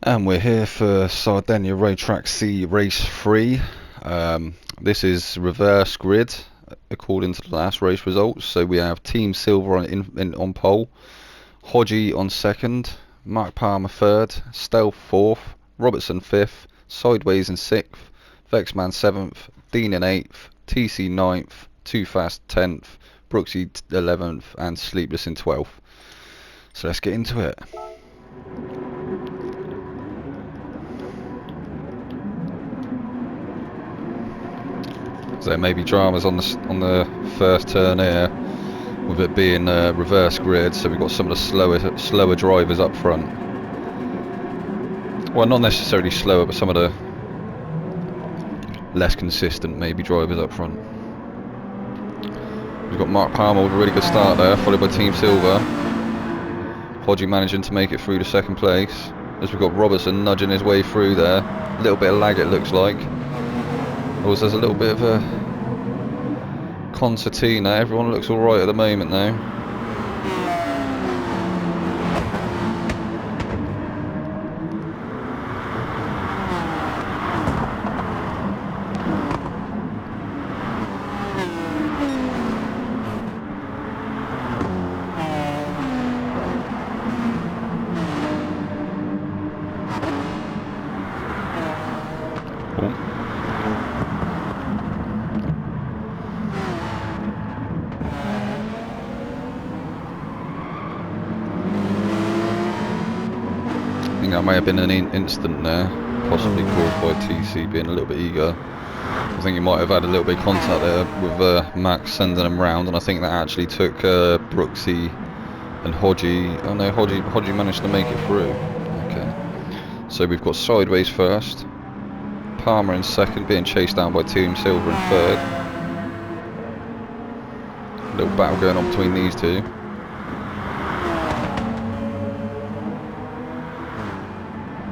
And we're here for Sardegna Road Track C Race 3. This is reverse grid according to the last race results. So we have Team Silver on pole, Hodgie on second, Mark Palmer third, Stealth fourth, Robertson fifth, Sideways in sixth, Vexman seventh, Dean in eighth, TC ninth, Too Fast 10th, Brooksy 11th, and Sleepless in 12th. So let's get into it. So there may be dramas on the first turn here, with it being reverse grid. So we've got some of the slower drivers up front. Well, not necessarily slower, but some of the less consistent maybe drivers up front. We've got Mark Palmer with a really good start there, followed by Team Silver. Hodgie managing to make it through to second place, as we've got Robertson nudging his way through there. A little bit of lag it looks like. Also, there's a little bit of a concertina. Everyone looks alright at the moment now. I think that may have been an incident there, possibly caused by TC being a little bit eager. I think he might have had a little bit of contact there with Max sending him round, and I think that actually took Brooksy and Hodgie. Oh no, Hodgie managed to make it through. Okay, so we've got Sideways first, Palmer in second, being chased down by Team Silver in third. A little battle going on between these two.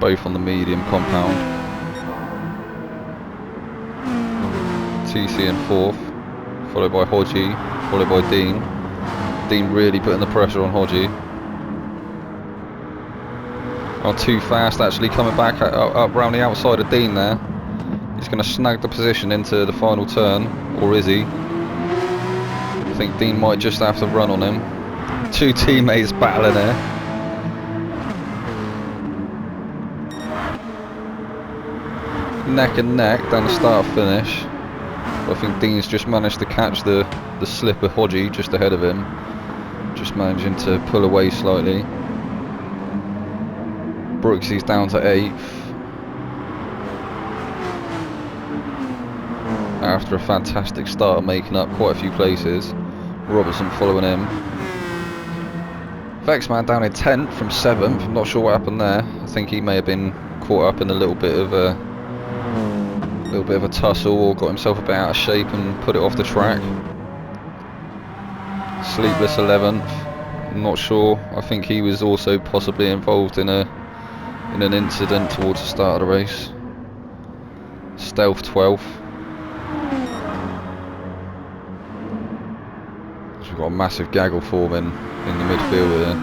Both on the medium compound. TC in fourth, followed by Hodgie, followed by Dean. Dean really putting the pressure on Hodgie. Oh, Too Fast actually coming back up round the outside of Dean there. He's going to snag the position into the final turn, or is he? I think Dean might just have to run on him. Two teammates battling there. Neck and neck down the start finish. I think Dean's just managed to catch the slip of Hodgie just ahead of him, just managing to pull away slightly. Brooksy's down to 8th after a fantastic start of making up quite a few places. Robertson following him. Vexman down in 10th from 7th. I'm not sure what happened there. I think he may have been caught up in a little bit of a tussle, or got himself a bit out of shape and put it off the track. Sleepless 11th. I'm not sure. I think he was also possibly involved in an incident towards the start of the race. Stealth 12th. So we've got a massive gaggle forming in the midfield here.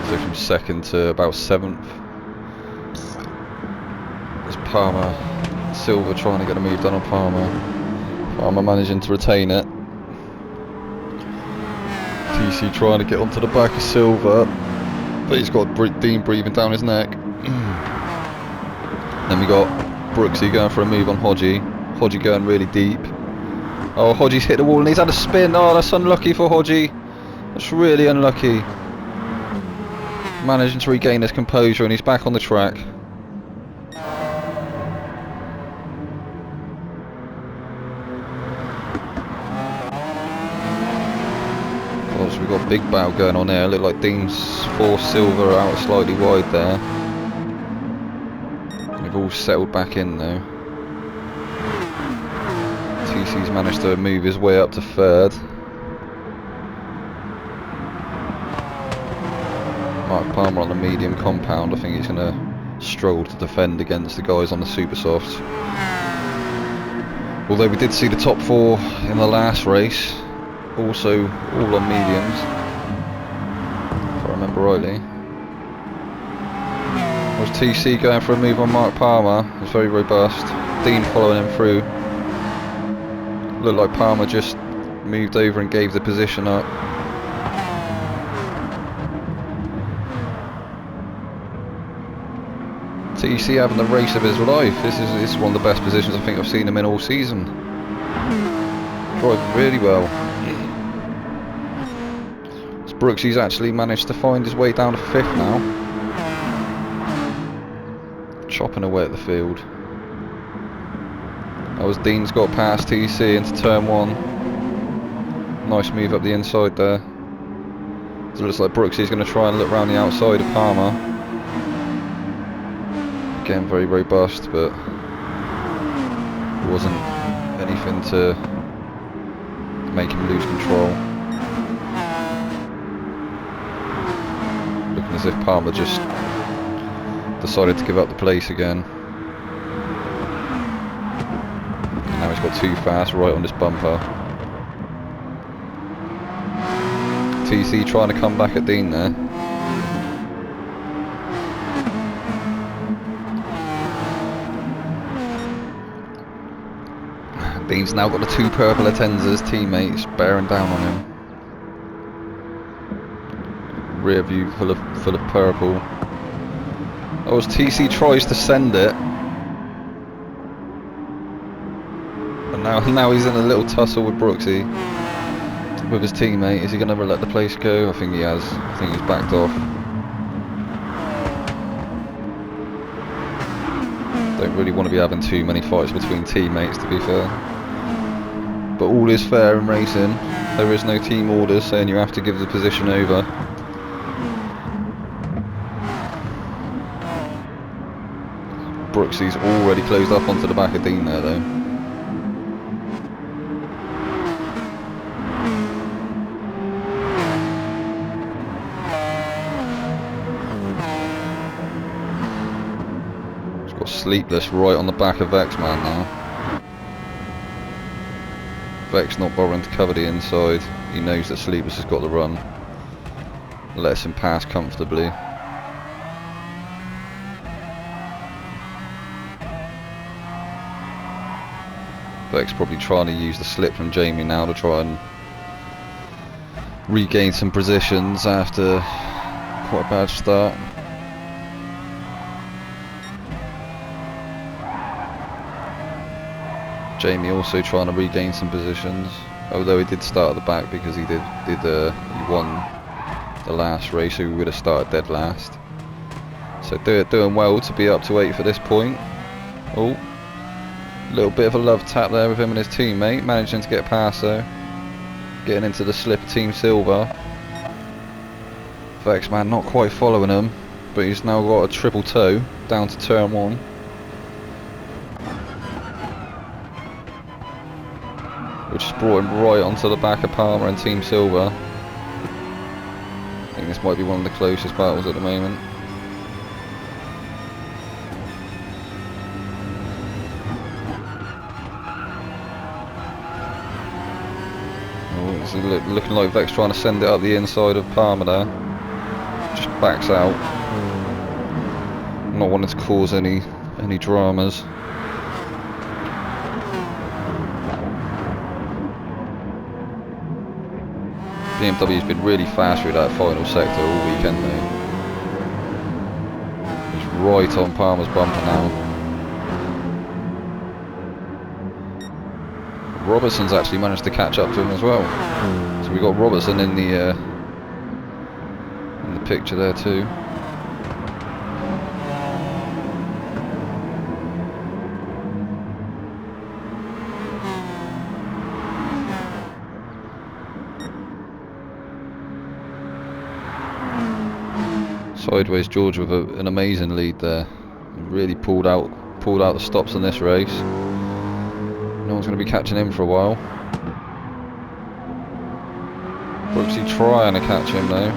So from 2nd to about 7th. There's Palmer. Silver trying to get a move done on Palmer. Palmer managing to retain it. TC trying to get onto the back of Silver, but he's got Dean breathing down his neck. Then we got Brooksy going for a move on Hodgie. Hodgie going really deep. Oh, Hodgie's hit the wall and he's had a spin. Oh, that's unlucky for Hodgie. That's really unlucky. Managing to regain his composure and he's back on the track. So we've got a big battle going on there. Look like Dean's forced Silver out slightly wide there. They've all settled back in now. TC's managed to move his way up to 3rd. Mark Palmer on the medium compound. I think he's going to struggle to defend against the guys on the super softs. Although we did see the top 4 in the last race. Also all on mediums, if I remember rightly. Was TC going for a move on Mark Palmer? It was very robust. Dean following him through. Looked like Palmer just moved over and gave the position up. TC having the race of his life. This is one of the best positions I think I've seen him in all season. Driving really well. So Brooksy's actually managed to find his way down to 5th now. Chopping away at the field. That was Dean's got past TC into turn 1. Nice move up the inside there. So it looks like Brooksy's going to try and look around the outside of Palmer. Again, very robust, but it wasn't anything to make him lose control. Looking as if Palmer just decided to give up the place again. And now he's got too fast right on this bumper. TC trying to come back at Dean there. Dean's now got the 2 purple Atenzas teammates bearing down on him. Rear view full of purple. Oh, as TC tries to send it, and now he's in a little tussle with Brooksy, with his teammate. Is he going to let the place go? I think he has. I think he's backed off. Don't really want to be having too many fights between teammates, to be fair. But all is fair in racing. There is no team orders saying you have to give the position over. Brooksy's already closed up onto the back of Dean there though. He's got Sleepless right on the back of Vex man now. Vex not bothering to cover the inside. He knows that Sleepless has got the run. Lets him pass comfortably. Vex probably trying to use the slip from Jamie now to try and regain some positions after quite a bad start. Jamie also trying to regain some positions, although he did start at the back because he won the last race, so he would have started dead last. So doing well to be up to 8 for this point. Oh, little bit of a love tap there with him and his teammate, managing to get past though. Getting into the slip of Team Silver. Vexman not quite following him, but he's now got a triple toe down to turn 1. Which has brought him right onto the back of Palmer and Team Silver. I think this might be one of the closest battles at the moment. Oh, it's looking like Vex trying to send it up the inside of Palmer there. Just backs out. Not wanting to cause any dramas. BMW's been really fast through that final sector all weekend though. He's right on Palmer's bumper now. Robertson's actually managed to catch up to him as well. So we got Robertson in the picture there too. Sideways George with an amazing lead there. Really pulled out the stops in this race. No one's going to be catching him for a while. Brooksy trying to catch him though.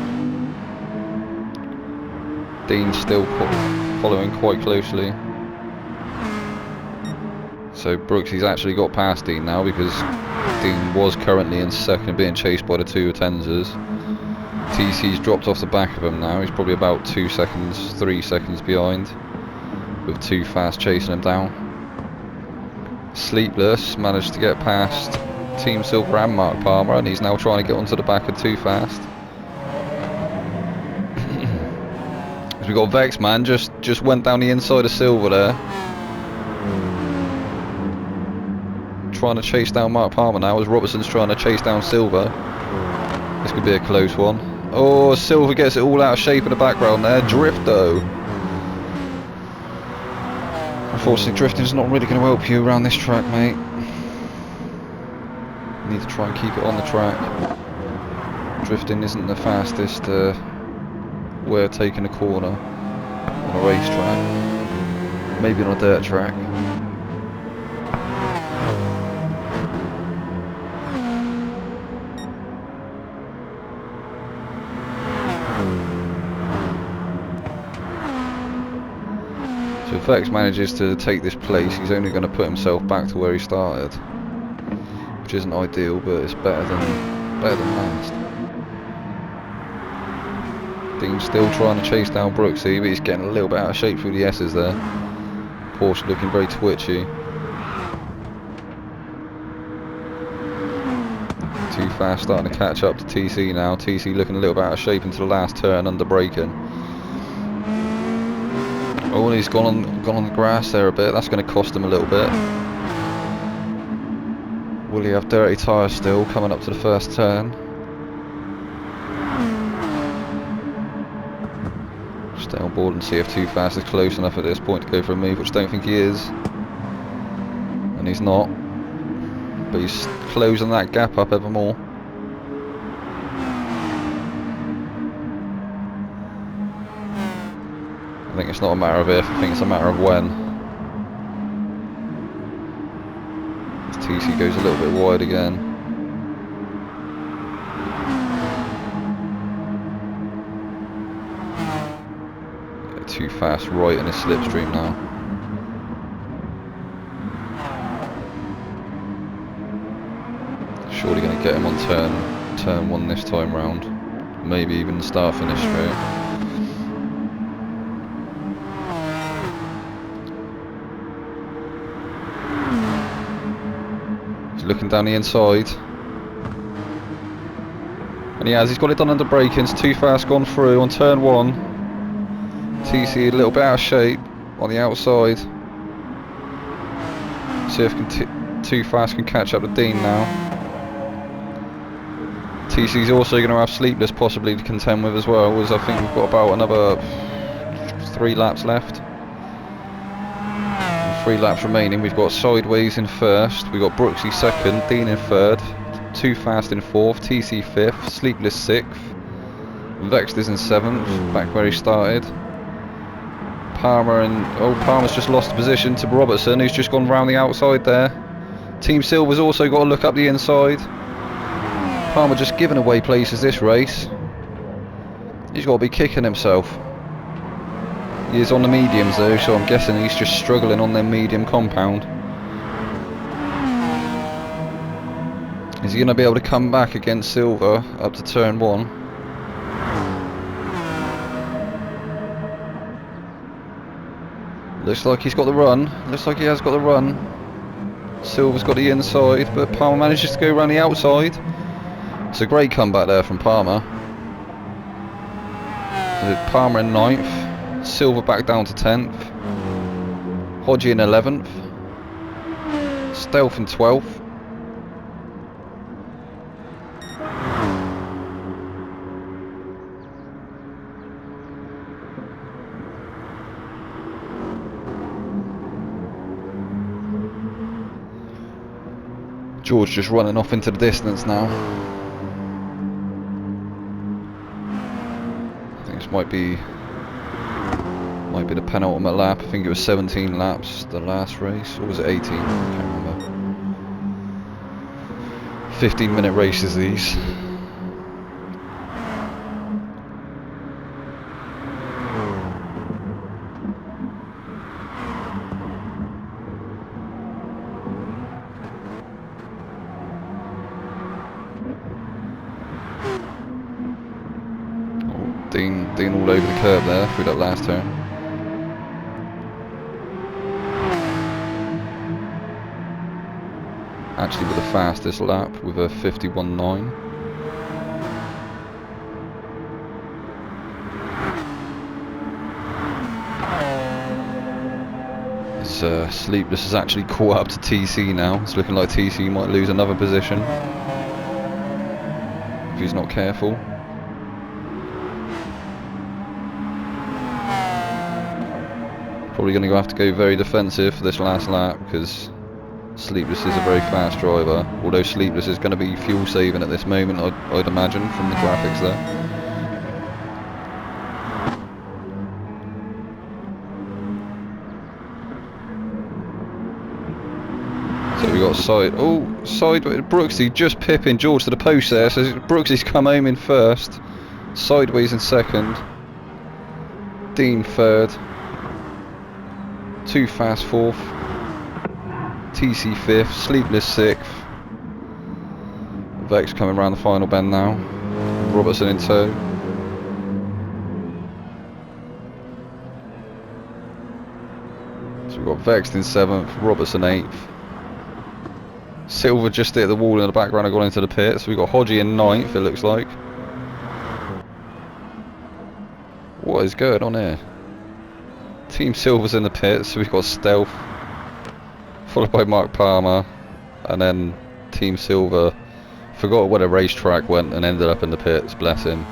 Dean still following quite closely. So Brooksy's actually got past Dean now because Dean was currently in second, being chased by the 2 Atenzas. TC's dropped off the back of him now. He's probably about 2 seconds, 3 seconds behind, with Too Fast chasing him down. Sleepless managed to get past Team Silver and Mark Palmer, and he's now trying to get onto the back of Too Fast. We got Vex Man just went down the inside of Silver there, trying to chase down Mark Palmer now as Robertson's trying to chase down Silver. This could be a close one. Oh, Silver gets it all out of shape in the background there. Drift though. Unfortunately, drifting is not really going to help you around this track, mate. You need to try and keep it on the track. Drifting isn't the fastest way of taking a corner on a racetrack. Maybe on a dirt track. So if Vex manages to take this place, he's only going to put himself back to where he started, which isn't ideal, but it's better than last. Dean's still trying to chase down Brooksy, but he's getting a little bit out of shape through the S's there. Porsche looking very twitchy. Too Fast starting to catch up to TC now. TC looking a little bit out of shape into the last turn under braking. Oh, and he's gone on the grass there a bit. That's going to cost him a little bit. Will he have dirty tyres still coming up to the first turn? Stay on board and see if Too Fast is close enough at this point to go for a move, which I don't think he is. And he's not. But he's closing that gap up ever more. I think it's not a matter of if, I think it's a matter of when. As TC goes a little bit wide again. Too Fast right in his slipstream now. Surely going to get him on turn one this time round. Maybe even the start finish straight. Looking down the inside, and he's got it done under braking. Too Fast gone through on turn one. TC a little bit out of shape on the outside. See if Too Fast can catch up to Dean now. TC's also going to have Sleepless possibly to contend with as well, as I think we've got about another 3 laps left. 3 laps remaining. We've got Sideways in first, we've got Brooksy second, Dean in third, Too Fast in fourth, TC fifth, Sleepless sixth, Vexed is in seventh, back where he started. Palmer's just lost position to Robertson, who's just gone round the outside there. Team Silver's also got to look up the inside. Palmer just giving away places this race. He's got to be kicking himself. He is on the mediums though, so I'm guessing he's just struggling on their medium compound. Is he going to be able to come back against Silver up to turn one? Looks like he's got the run. Looks like he has got the run. Silver's got the inside, but Palmer manages to go around the outside. It's a great comeback there from Palmer. Palmer in 9th. Silver back down to 10th. Hodgie in 11th. Stealth in 12th. George just running off into the distance now. I think this might be the penultimate lap. I think it was 17 laps the last race, or was it 18? I can't remember. 15-minute races these. Dean all over the curb there through that last turn. Actually with the fastest lap with a 51.9. Sleepless has actually caught up to TC now. It's looking like TC might lose another position if he's not careful. Probably going to have to go very defensive for this last lap because Sleepless is a very fast driver. Although Sleepless is going to be fuel saving at this moment, I'd imagine from the graphics there. So we got sideways. Brooksy just pipping George to the post there. So Brooksy's come home in first. Sideways in second. Dean third. Too Fast fourth. TC fifth. Sleepless sixth. Vex coming around the final bend now. Robertson in tow. So we've got Vexed in seventh. Robertson eighth. Silver just hit the wall in the background and gone into the pit. So we've got Hodgie in ninth, it looks like. What is going on here? Team Silver's in the pit, so we've got Stealth, followed by Mark Palmer, and then Team Silver forgot where the racetrack went and ended up in the pits, bless him.